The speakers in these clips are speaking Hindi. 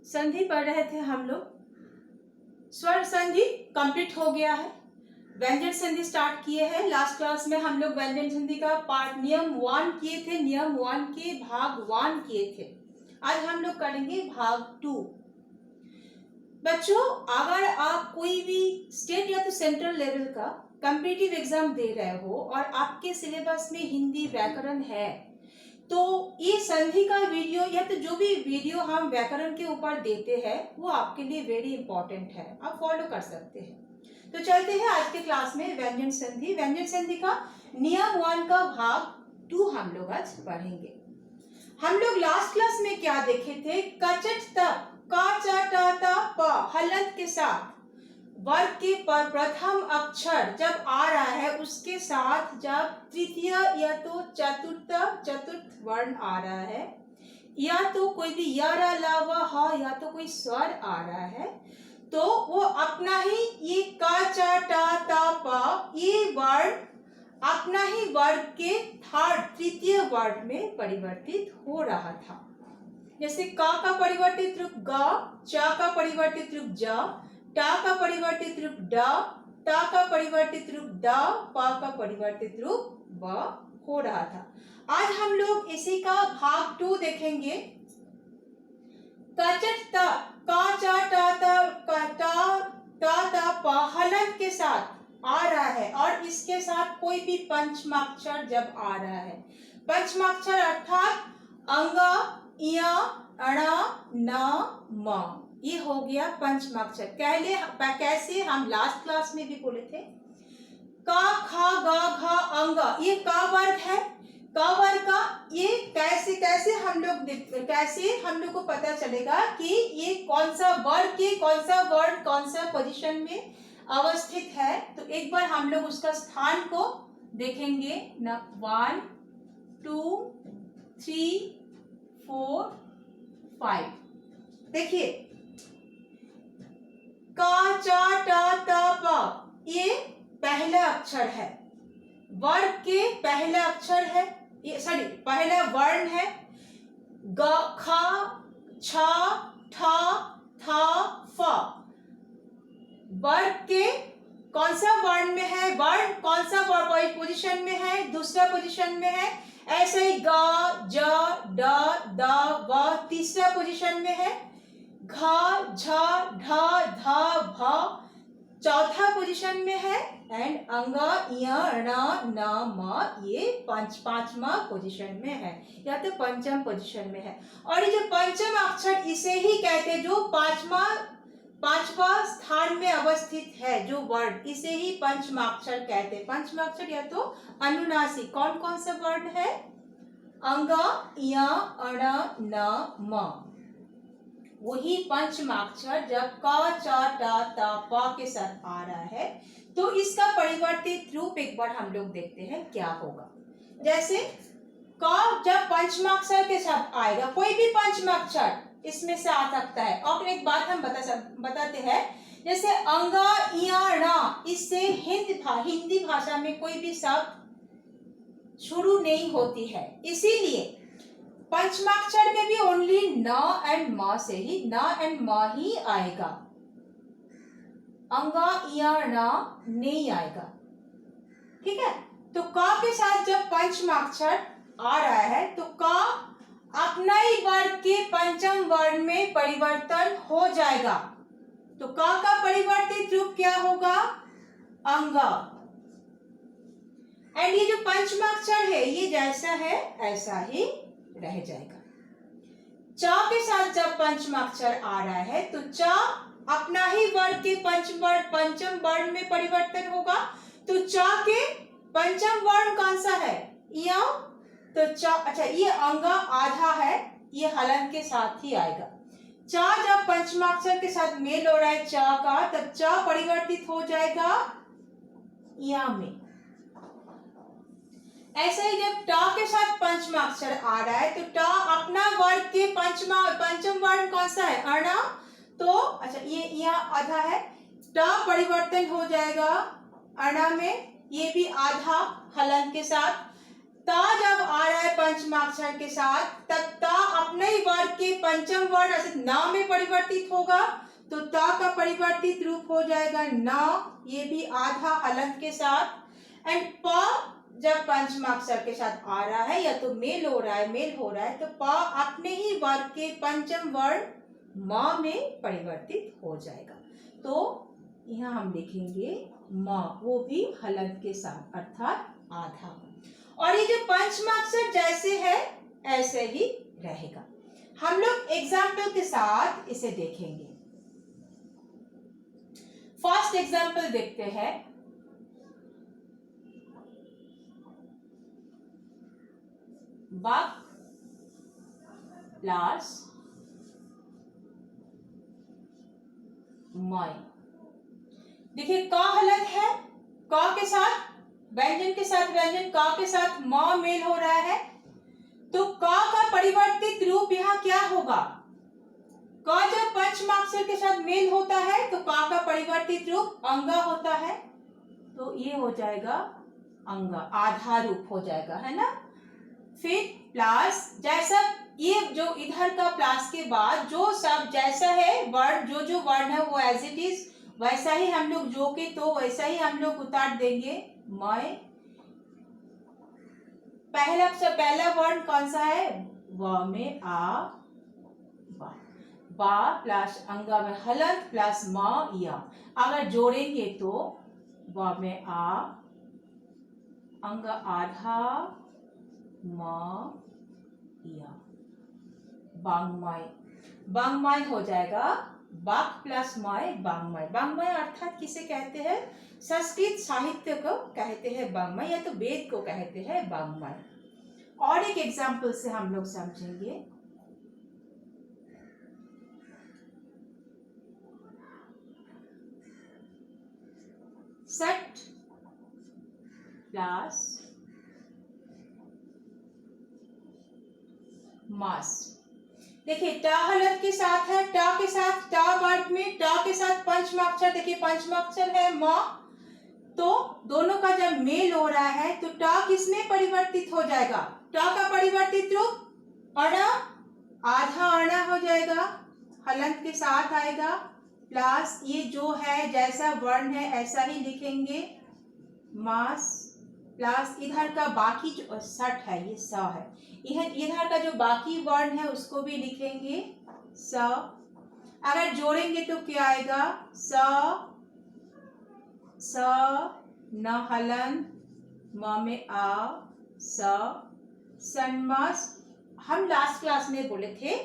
संधि पढ़ रहे थे हम लोग। स्वर संधि कंप्लीट हो गया है। व्यंजन संधि स्टार्ट किए हैं। लास्ट क्लास में हम लोग व्यंजन संधि का पार्ट नियम 1 किए थे, नियम 1 के भाग 1 किए थे। आज हम लोग करेंगे भाग 2। बच्चों, अगर आप कोई भी स्टेट या तो सेंट्रल लेवल का कॉम्पिटिटिव एग्जाम दे रहे हो और आपके सिलेबस में हिंदी व्याकरण है, तो ये संधि का वीडियो या तो जो भी वीडियो हम व्याकरण के ऊपर देते हैं वो आपके लिए वेरी इंपॉर्टेंट है, आप फॉलो कर सकते हैं। तो चलते हैं आज के क्लास में व्यंजन संधि। व्यंजन संधि का नियम 1 का भाग 2 हम लोग आज पढ़ेंगे। हम लोग लास्ट क्लास में क्या देखे थे? कचट तक का चा टा ता प हलंत के साथ वर्ग के प्रथम अक्षर जब आ रहा है उसके साथ जब तृतीय या तो चतुर्थ वर्ण आ रहा है या तो कोई भी य र ल व ह या तो कोई स्वर आ रहा है, तो वो अपना ही ये का चा टा ता प ये वर्ण अपना ही वर्ग के तृतीय वर्ण में परिवर्तित हो रहा था। जैसे का परिवर्तित रूप ग, चा का परिवर्तित रूप ज, टा का परिवर्तित रूप ड, ता का परिवर्तित रूप द, पा का परिवर्तित रूप ब हो रहा था। आज हम लोग इसी का भाग 2 देखेंगे। कचट त का चा टा ता प हलंत के साथ आ रहा है और इसके साथ कोई भी पंचमाक्षर जब आ रहा है, पंचमाक्षर अर्थात अंगा, इया, अणा, न, म, ये हो गया पंचमाक्षर। कैसे हम लास्ट क्लास में भी बोले थे, का खा गा घा अंग, ये का वर्ग है। का वर्ग का ये कैसे हम लोग को पता चलेगा कि ये कौन सा वर्ग के कौन सा वर्ण कौन सा पोजीशन में अवस्थित है। तो एक बार हम लोग उसका स्थान को देखेंगे न। 1 2 3 4 5। देखिए, का चा टा ता प ये पहला अक्षर है, वर्ग के पहला अक्षर है, ये पहला वर्ण है। ग ख छ ठ थ फ वर्ग के कौन सा वर्ण में है, वर्ण कौन सा पोजीशन में है, दूसरा पोजीशन में है। ऐसे ही ग ज ड द व तीसरा पोजीशन में है। घ झ ढ ध भ चौथा पोजीशन में है। एंड अंग, य, ण, न, म ये पांचवा पोजीशन में है या तो पंचम पोजीशन में है। और ये जो पंचम अक्षर इसे ही कहते हैं, जो पांचवा स्थान में अवस्थित है जो वर्ण, इसे ही पंचमाक्षर कहते हैं। पंचमाक्षर या तो अनुनासिक कौन कौन सा वर्ण है? अंग, य, अण, न, म, वही पंचमाक्षर जब का चा टा ता प के साथ आ रहा है तो इसका परिवर्तित रूप एक बार हम लोग देखते हैं क्या होगा। जैसे का जब पंचमाक्षर के साथ आएगा, कोई भी पंचमाक्षर इसमें से आ सकता है। और एक बात हम बताते हैं, जैसे अंगा, इया, णा, इससे हिंदी भाषा में कोई भी शब्द शुरू नहीं होती है, इसीलिए पंचमाक्षर में भी ओनली न एंड म से ही आएगा। अंगा, इया, णा नहीं आएगा। ठीक है, तो का के साथ जब पंचमाक्षर आ रहा है तो का अपना ही वर्ग के पंचम वर्ण में परिवर्तन हो जाएगा। तो का परिवर्तित रूप क्या होगा? अंगा। एंड ये जो पंचमाक्षर है ये जैसा है ऐसा ही रह जाएगा। चा के साथ जब पंचमाक्षर आ रहा है तो चा अपना ही वर्ग के पंचम वर्ण में परिवर्तन होगा। तो चा के पंचम वर्ण कौन सा है? या तो चा, अच्छा ये अंगा आधा है, ये हलन के साथ ही आएगा। चा जब पंचमाक्षर के साथ मेल हो रहा है चा का, तब चा परिवर्तित हो जाएगा या में। ऐसा ही जब टा के साथ पंचमाक्षर आ रहा है तो टा अपना वर्ग के पंचम वर्ण कौन सा है? अणा। तो अच्छा ये यहाँ आधा है, टा परिवर्तन हो जाएगा अणा में, ये भी आधा हलन के साथ। ता जब आ रहा है पंचमाक्षर के साथ तब ता अपने ही वर्ग के पंचम वर्ण ऐसे न में परिवर्तित होगा तो त का परिवर्तित रूप हो जाएगा न, ये भी आधा हलंत के साथ। एंड प जब पंचमाक्षर के साथ आ रहा है या तो मेल हो रहा है तो प अपने ही वर्ग के पंचम वर्ण म में परिवर्तित हो जाएगा। तो यहाँ हम लिखेंगे म, वो भी हलंत के साथ अर्थात आधा। और ये जो पंचमाक्षर जैसे है ऐसे ही रहेगा। हम लोग एग्जाम्पल के साथ इसे देखेंगे। फर्स्ट एग्जाम्पल देखते हैं। बक प्लस मय। देखिए क हलंत है, क के साथ व्यंजन के साथ व्यंजन, क के साथ म मेल हो रहा है तो क का परिवर्तित रूप यहाँ क्या होगा? क जब पंचमाक्षर के साथ मेल होता है तो क का परिवर्तित रूप अंगा होता है, तो ये हो जाएगा अंगा, आधा रूप हो जाएगा, है ना। फिर प्लस, जैसा ये जो इधर का प्लस के बाद जो सब जैसा है वर्ण, जो वर्ण है वो एज इट इज वैसा ही हम लोग जो के तो वैसा ही हम लोग उतार देंगे। मय, पहला वर्ण कौन सा है? व में आ, बा प्लस अंगा में हलंत प्लस म या। अगर जोड़ेंगे तो व में आ, अंगा आधा, म या, बांगमय। बांगमय हो जाएगा बाक प्लस मय, बांगमय। बांगमय अर्थात किसे कहते हैं? संस्कृत साहित्य को कहते हैं बांगमय, या तो वेद को कहते हैं बांगमय। और एक एग्जाम्पल से हम लोग समझेंगे। सट प्लस मास। देखिए ट हलंत के साथ है, ट के साथ ट वर्ग में ट के साथ पंचमाक्षर, देखिए पंचमाक्षर है म, तो दोनों का जब मेल हो रहा है तो ट किसमें परिवर्तित हो जाएगा? ट का परिवर्तित रूप अण, आधा अणा हो जाएगा, हलंत के साथ आएगा, प्लस ये जो है जैसा वर्ण है ऐसा ही लिखेंगे मास, प्लस इधर का बाकी जो सट है ये स है, इधर का जो बाकी वर्ण है उसको भी लिखेंगे स। अगर जोड़ेंगे तो क्या आएगा? स न हलंत, म में आ, स, सन्मास। हम लास्ट क्लास में बोले थे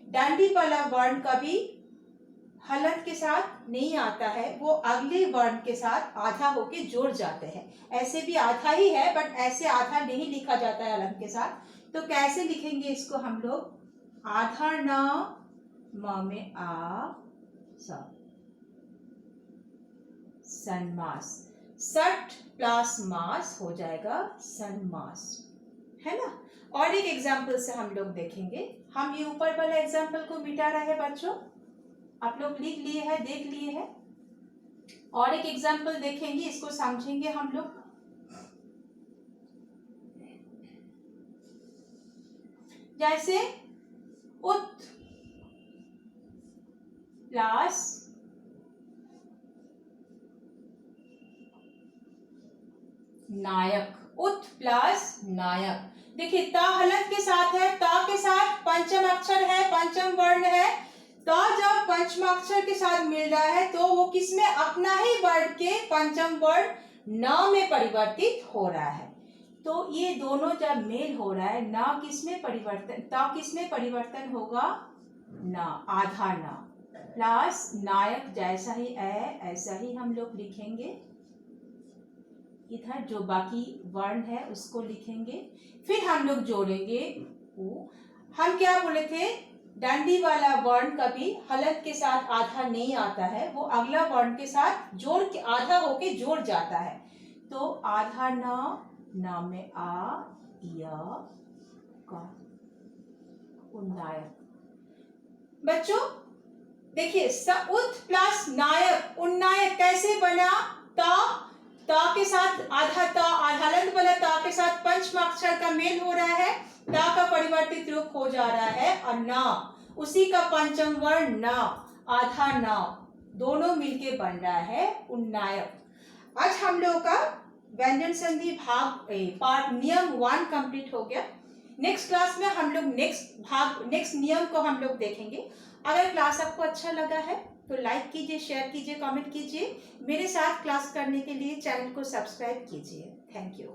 डांडी वाला वर्ण कभी हलंत के साथ नहीं आता है, वो अगले वर्ण के साथ आधा होके जोड़ जाते हैं। ऐसे भी आधा ही है बट ऐसे आधा नहीं लिखा जाता है हलंत के साथ, तो कैसे लिखेंगे इसको हम लोग? आधा न, म में आ, स, सन्मास। सट प्लस मास हो जाएगा सन्मास, है ना। और एक एग्जाम्पल से हम लोग देखेंगे। हम ये ऊपर वाला एग्जाम्पल को मिटा रहे हैं बच्चों, आप लोग लिख लिए हैं, देख लिए हैं। और एक एग्जाम्पल देखेंगे, इसको समझेंगे हम लोग। जैसे उत प्लस नायक, उत प्लस नायक। देखिए ता हलंत के साथ है, ता के साथ पंचम अक्षर है, पंचम वर्ण है, तो जब पंचमाक्षर के साथ मिल रहा है तो वो किसमें? अपना ही वर्ण के पंचम वर्ण न में परिवर्तित हो रहा है। तो ये दोनों जब मेल हो रहा है, न किसमें परिवर्तन, ता किसमें परिवर्तन होगा? न, आधा न, प्लस नायक जैसा ही है ऐसा ही हम लोग लिखेंगे, इधर जो बाकी वर्ण है उसको लिखेंगे, फिर हम लोग जोड़ेंगे उ। हम क्या बोले थे? डांडी वाला वर्ण कभी हलंत के साथ आधा नहीं आता है, वो अगला वर्ण के साथ जोड़ के आधा होके जोड़ जाता है। तो आधा न में आ, य, का, उन्नायक। बच्चों देखिए उत प्लस नायक, उन्नायक कैसे बना? ता के साथ आधा ता, हलंत वाला ता के साथ पंचमाक्षर का मेल हो रहा है, ता का परिवर्तित रूप हो जा रहा है और ना, उसी का पंचम वर्ण न, आधा न, दोनों मिलके बन रहा है उन्नायक। आज हम लोगों का व्यंजन संधि पार्ट नियम 1 कंप्लीट हो गया। नेक्स्ट क्लास में हम लोग नेक्स्ट नियम को हम लोग देखेंगे। अगर क्लास आपको अच्छा लगा है तो लाइक कीजिए, शेयर कीजिए, कमेंट कीजिए। मेरे साथ क्लास करने के लिए चैनल को सब्सक्राइब कीजिए। Thank you.